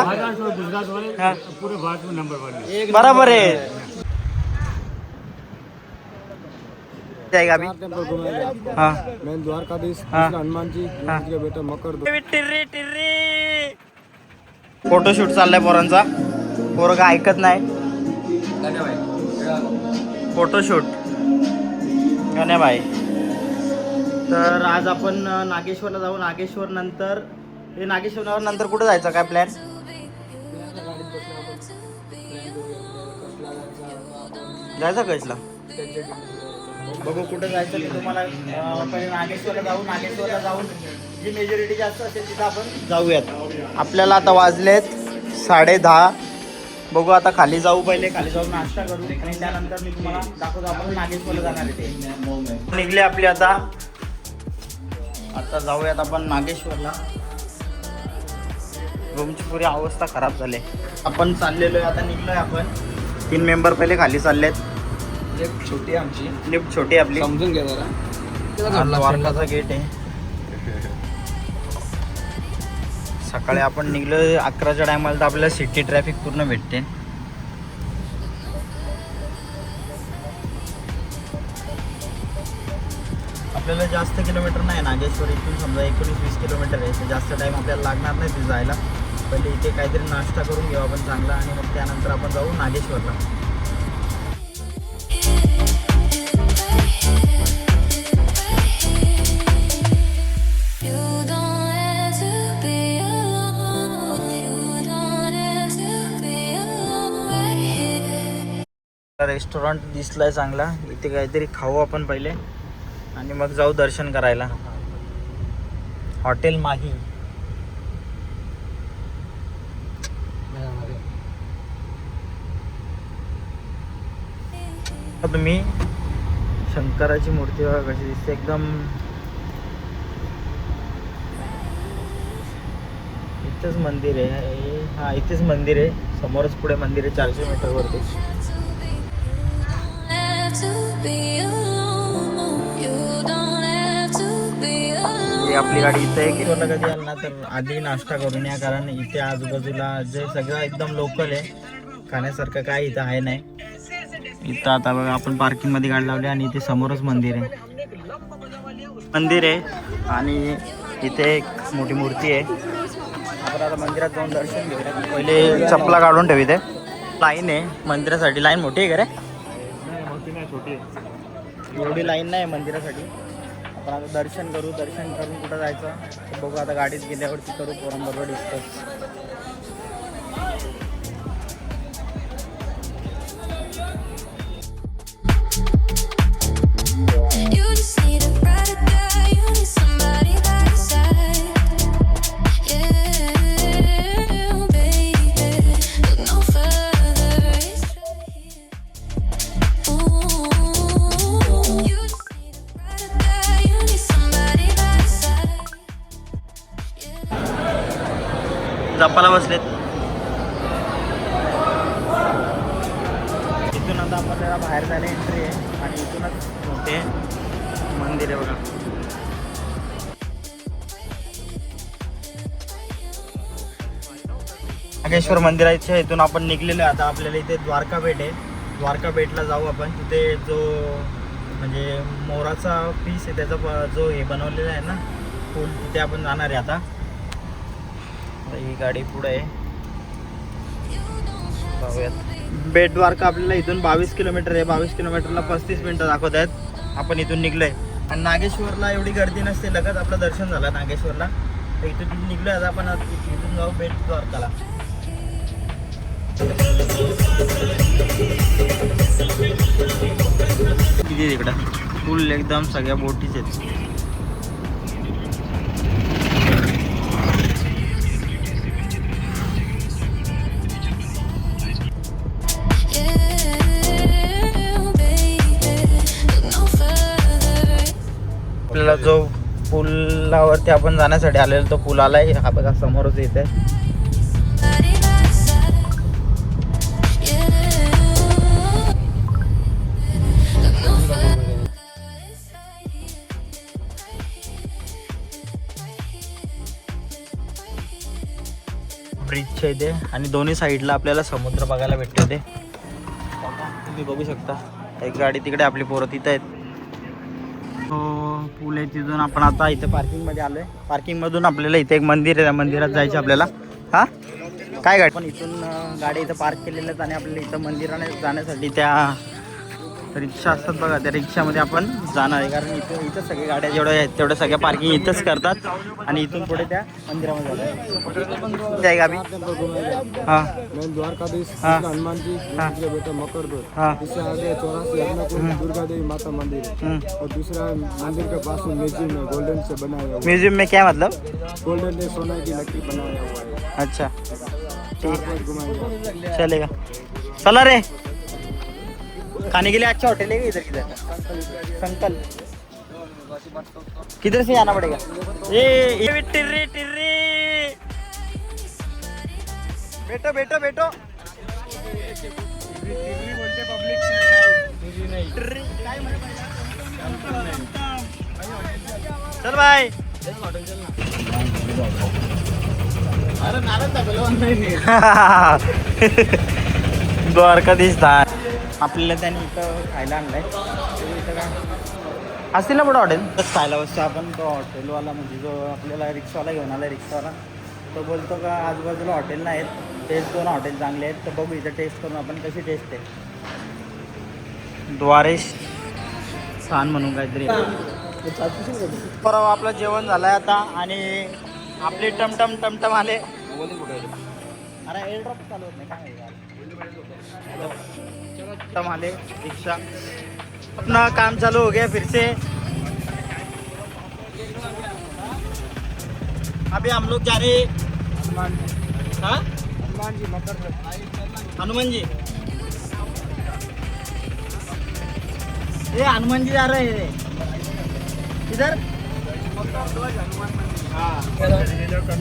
महाराष्ट्र और गुजरात वाले पूरे भारत में नंबर 1 है। बराबर है। जाएगा अभी हाँ मैं द्वारकाधीश हाँ हनुमान जी हाँ का बेटा मकर टिर्री टिर्री फोटोशूट चाललाय पोरांचा. पोरगा ऐकत नाही. फोटोशूट गण्या भाई. तर आज आपण नागेश्वरला जाऊ. नागेश्वर नंतर हे नागेश्वरवर नंतर कुठे जायचं काय प्लॅन? जायचं कसला बघू कुठे जायचं ते तुम्हाला. पहिले नागेश्वरला जाऊ. नागेश्वरला जाऊन जी मेजॉरिटी जास्त असेल तिथं आपण जाऊयात. आपल्याला आता वाजलेत 10:30. बघू आता खाली जाऊ. पहिले खाली जाऊन नाश्ता करू आणि त्यानंतर मी तुम्हाला दाखवतो आपण नागेश्वरला जाणार आहे ते. निघले आपली आता जाऊयात आपण नागेश्वरला. रूमची पुरी अवस्था खराब झाली. आपण चाललेलो आहे आता. निघलोय आपण 3 मेंबर पहिले खाली चाललेत. लिफ्ट छोटी आहे आमची. लिफ्ट छोटी आपली समजून घ्या जरा. द्वारकाचा गेट आहे. सकाळी आपण निघलो 11च्या टायमाला तर आपल्याला सिटी ट्रॅफिक पूर्ण भेटते. आपल्याला जास्त किलोमीटर नाही. नागेश्वर इथून समजा 19-20 किलोमीटर आहे. तर जास्त टाईम आपल्याला लागणार नाही तिथे जायला. पहिले इथे काहीतरी नाश्ता करून घेऊ आपण चांगला आणि मग त्यानंतर आपण जाऊ नागेश्वरला. रेस्टॉरंट दिसलाय चांगला. इथे काहीतरी खाऊ आपण पहिले आणि मग जाऊ दर्शन करायला. हॉटेल माही. तुम्ही शंकराची मूर्ती बघा कशी दिसते एकदम. इथेच मंदिर आहे. हा इथेच मंदिर आहे. समोरच पुढे मंदिर आहे 400 मीटर वरती. आपली गाडी इथे आहे. किंवा कधी आला ना तर आधी नाश्ता करून या. कारण इथे आजूबाजूला जे सगळं एकदम लोकल आहे. खाण्यासारखं काय इथं आहे नाही. इथं आता बघा आपण पार्किंग मध्ये गाडी लावली आणि इथे समोरच मंदिर आहे. आणि इथे एक मोठी मूर्ती आहे. आपण आता मंदिरात जाऊन दर्शन घेऊया. पहिले चपला काढून ठेवी. ते लाईन आहे मंदिरासाठी. लाईन मोठी आहे का रे? छोटी आहे. एवढी लाईन नाही मंदिरासाठी. आपण आता दर्शन करू. दर्शन करून कुठं जायचं बघू. आता गाडीत गेल्यावरती करू पोरांबरोबर डिस्कस. जपाला बसलेत. इथून आता आपल्याला बाहेर जायला एंट्री आहे आणि इथूनच मोठे मंदिर आहे बघा. नागेश्वर मंदिराच्या इथून आपण निघलेलो आहे. आता आपल्याला इथे द्वारका बेट आहे. द्वारका बेटला जाऊ आपण. तिथे जो म्हणजे मोराचा पीस आहे त्याचा जो हे बनवलेला आहे ना पूल, तिथे आपण जाणार आहे आता. ही गाडी पुढे आहे. पाहूयात. बेट द्वारका आपल्याला इथून 22 किलोमीटर आहे. 22 किलोमीटरला 35 मिनटं दाखवत आहेत. आपण इथून निघलोय आणि नागेश्वरला एवढी गर्दी नसते. लगेच आपलं दर्शन झालं नागेश्वरला. तर इथून निघलोय आता आपण. इथून जाऊ बेट द्वारकाला. किती तिकडं फुल एकदम सगळ्या बोटीच आहेत. आपल्याला जो पुलावरती आपण जाण्यासाठी आलेलो तो पूल आलाय. हा बघा समोरच येत आहे. ब्रिजच्या इथे आणि दोन्ही साईडला आपल्याला समुद्र बघायला भेटते. ते तुम्ही बघू शकता. एक गाडी तिकडे, आपली पोरं तिथं आहेत. पूल आहे तिथून आपण आता इथे पार्किंगमध्ये आलोय. पार्किंगमधून आपल्याला इथे एक मंदिर आहे, त्या मंदिरात जायचं आपल्याला. हा काय गाडी पण इथून गाडी इथं पार्क केलेल्या आहेत आणि आपल्याला इथं मंदिराने जाण्यासाठी त्या रिक्षा असतात बघा, त्या रिक्षामध्ये आपण जाणार आहे. कारण इथं सगळ्या गाड्या जेवढ्या आहेत तेवढ्या सगळ्या पार्किंग इथंच करतात आणि इथून पुढे त्या मंदिरामध्ये जातात. जाय गावी. हाँ द्वारकाधीश हाँ हनुमान जी हाँ बेटा मकरदोर, हाँ इससे आगे 84 अन्नपूर्णा दुर्गा देवी माता मंदिर है और दूसरा मंदिर के पास में म्यूजियम है, गोल्डन से बनाया हुआ है। म्यूजियम में क्या मतलब? गोल्डन ने सोना की लकड़ी बनाया हुआ है। अच्छा ठीक है, घुमाएंगे। चलेगा. चला रे. खाने के लिए अच्छा होटल है इधर किधर? संकल. किधर से आना पड़ेगा? ये टिर्री टिर्री. बैठो बैठो बैठो. टिर्री काय म्हणे? चल भाई. द्वारकाधीश धान आपल्याला त्याने इथं खायला आणलंय. इथं काय असतील ना पुढं हॉटेल तर खायला बसतो आपण. तो हॉटेलवाला म्हणजे जो आपल्याला रिक्षावाला घेऊन आला, रिक्षावाला तो बोलतो का आजूबाजूला हॉटेल नाहीत, तेच 2 हॉटेल चांगले आहेत. तर बघू इथं टेस्ट करून आपण कशी टेस्ट आहे. द्वारेश स्थान म्हणून काहीतरी. परवा आपलं जेवण झालंय आता आणि आपले टमटम टमटम आले. अरे एअरड्रॉप चालू होत नाही काय टम आले. रिक्शा अपना काम चालू हो गया फिर से. अभी हम लोग जा रहे हाँ हनुमान जी मकर, हनुमान जी. ये हनुमान जी जा रहे हैं इधर.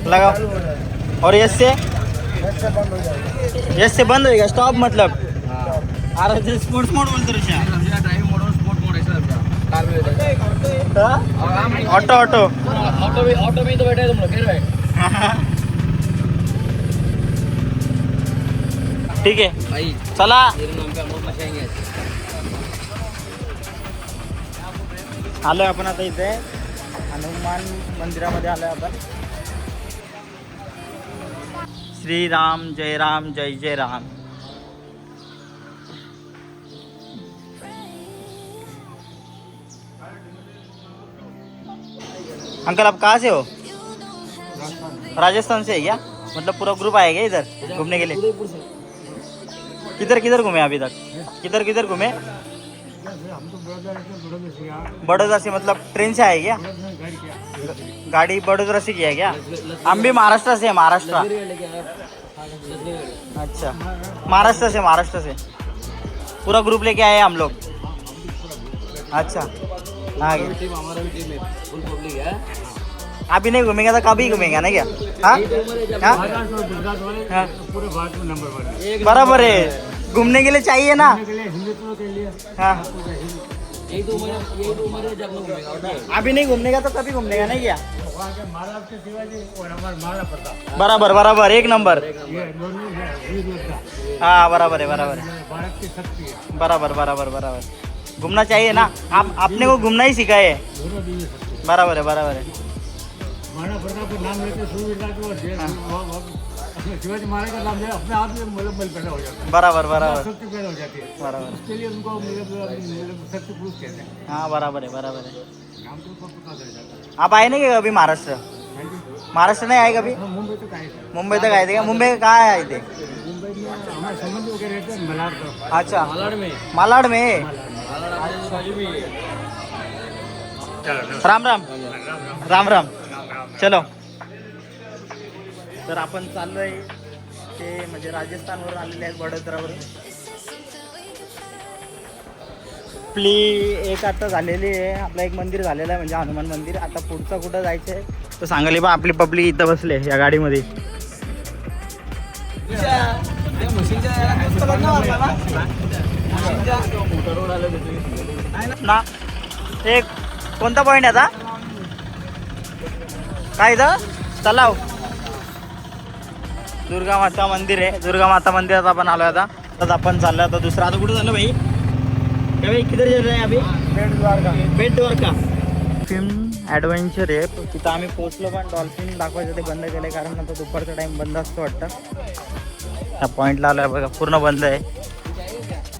लगाओ. और ये से बंद हो जाएगा। ये से बंद होएगा स्टॉप मतलब. अरे ते स्पोर्ट्स मोड बोलतो रे. ड्राइविंग मोड और स्पोर्ट मोड ऐसा कार में ऑटो ऑटो ऑटो में तो बैठे तुम लोग फिर ठीक आहे भाई चला. मेरे नाम पे हम लोग मचाएंगे. आलोय आपण आता इथे हनुमान मंदिरामध्ये आलोय आपण. श्रीराम जय राम जय जय राम. अंकल आप कहाँ से हो? राजस्थान से है क्या? मतलब पूरा ग्रुप आया क्या इधर घूमने के लिए? किधर किधर घूमे अभी तक? किधर किधर घूमे? बड़ौदा से मतलब ट्रेन से आए क्या? गाड़ी बड़ौदा से किया क्या? हम भी महाराष्ट्र से है. महाराष्ट्र. अच्छा महाराष्ट्र से पूरा ग्रुप लेके आए हम लोग. अच्छा हाँ हमारा भी टीम है, फुल पब्लिक है. अभी नहीं घूमेंगे तो कभी घूमेंगे ना क्या? हाँ हाँ गुजरात वाले हाँ पूरे भारत में नंबर 1 है. बराबर है. घूमने के लिए चाहिए ना. के लिए हिंदुत्व के लिए हाँ यही तो उम्र है जब लोग घूमेगा और नहीं. अभी नहीं घूमने का तो कभी घूमने का नहीं क्या? वहाँ के महाराष्ट्र के शिवाजी और हमारा महाराणा प्रताप बराबर बराबर एक नंबर. ये दोनों वीर योद्धा हाँ बराबर है बराबर है. भारत की शक्ति है. बराबर बराबर बराबर. घूमना चाहिए ना. आप आपने को घूमना ही सिखाए है. दोनों भी ये शक्ति है. बराबर है बराबर है. महाराणा प्रताप का नाम लेते सूर्यवीरता को अपने शिवाजी महाराज का नाम ले अपने आप में बल पैदा हो जाता है. बराबर बराबर शक्ति पैदा हो जाती है. बराबर. उसके लिए उनको शक्ति पुरुष कहते हैं. हाँ बराबर है बराबर है. नाम तो उनको पता चल जाता है. आप आए नहीं क्या कभी महाराष्ट्र? महाराष्ट्र नहीं आए कभी? हम मुंबई तो आए थे. मुंबई तक आए थे क्या? मुंबई कहाँ आए थे? मुंबई में हमारे संबंधी वगैरह रहते हैं मलाड का. अच्छा मालाड में मालाड में. बाजू में राम राम राम राम. चलो तर आपण चाललोय ते म्हणजे राजस्थानवरून आलेले आहेत वडोदरावरून. आपली एक आता झालेली आहे. आपलं एक मंदिर झालेलं आहे म्हणजे हनुमान मंदिर. आता पुढचं कुठं जायचं आहे तर सांगली बा. आपली पब्लिक इथं बसले या गाडीमध्ये. ना एक कोणता पॉईंट आहे आता? काय इथं तलाव दुर्गा माता मंदिर आहे. दुर्गा माता मंदिरात आपण आलो आता. तर आपण चाललो आता दुसरा. आता कुठे झालं भाई? क्या भाई किधर जा रहे हैं अभी? बेट द्वारका. फिल्म ॲडव्हेंचर आहे. तिथं आम्ही पोहोचलो पण डॉल्फिन दाखवायचं ते बंद केलं कारण आता दुपारचा टाइम बंद असतो वाटतं. या पॉईंटला आलो आहे बघा, पूर्ण बंद आहे.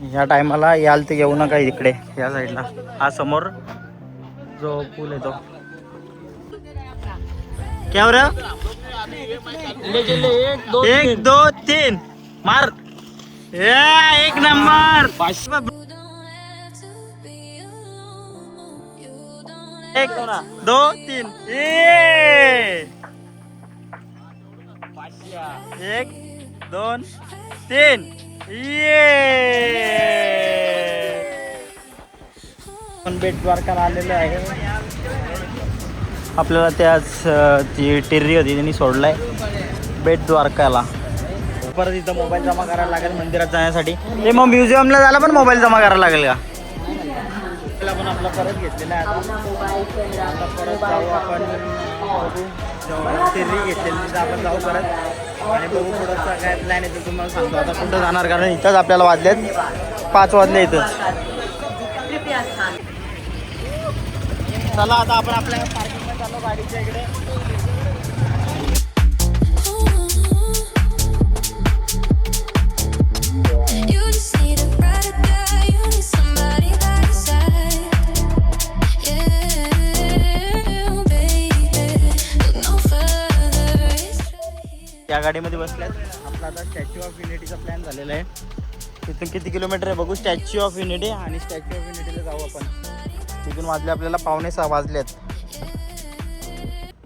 ह्या टायमाला याल ते येऊ नका इकडे या साईडला. हा समोर जो पूल आहे तो. क्या हो रहा? 1 2 3 मार. एक नंबर. 1 2 3 1 2 3 पण बेट द्वारकाला आलेलो आहे. आपल्याला त्याच ती टेर्री होती त्यांनी सोडलाय बेट द्वारकाला. परत इथं मोबाईल जमा करायला लागेल मंदिरात जाण्यासाठी. ते मग म्युझियमला जायला पण मोबाईल जमा करायला लागेल का? पण आपला परत घेतलेला आहे आता परत जाऊ आपण. बघू टेर्री घेतलेली तिथं आपण जाऊ परत आणि बघू पुढचा काय प्लॅन आहे ते तुम्हाला सांगतो. आता कुठं जाणार कारण इथंच आपल्याला वाजलेत 5 वाजले इथंच. चला आता आपण आपल्या पार्किंगमध्ये चाललो गाडीच्या इकडे. या गाडीमध्ये बसल्यात. आपला आता स्टॅच्यू ऑफ युनिटीचा प्लॅन झालेला आहे. तिथून किती किलोमीटर आहे बघू. स्टॅच्यू ऑफ युनिटी आणि स्टॅच्यू ऑफ युनिटीला जाऊ आपण. तिथून वाजले आपल्याला 5:45 वाजलेत.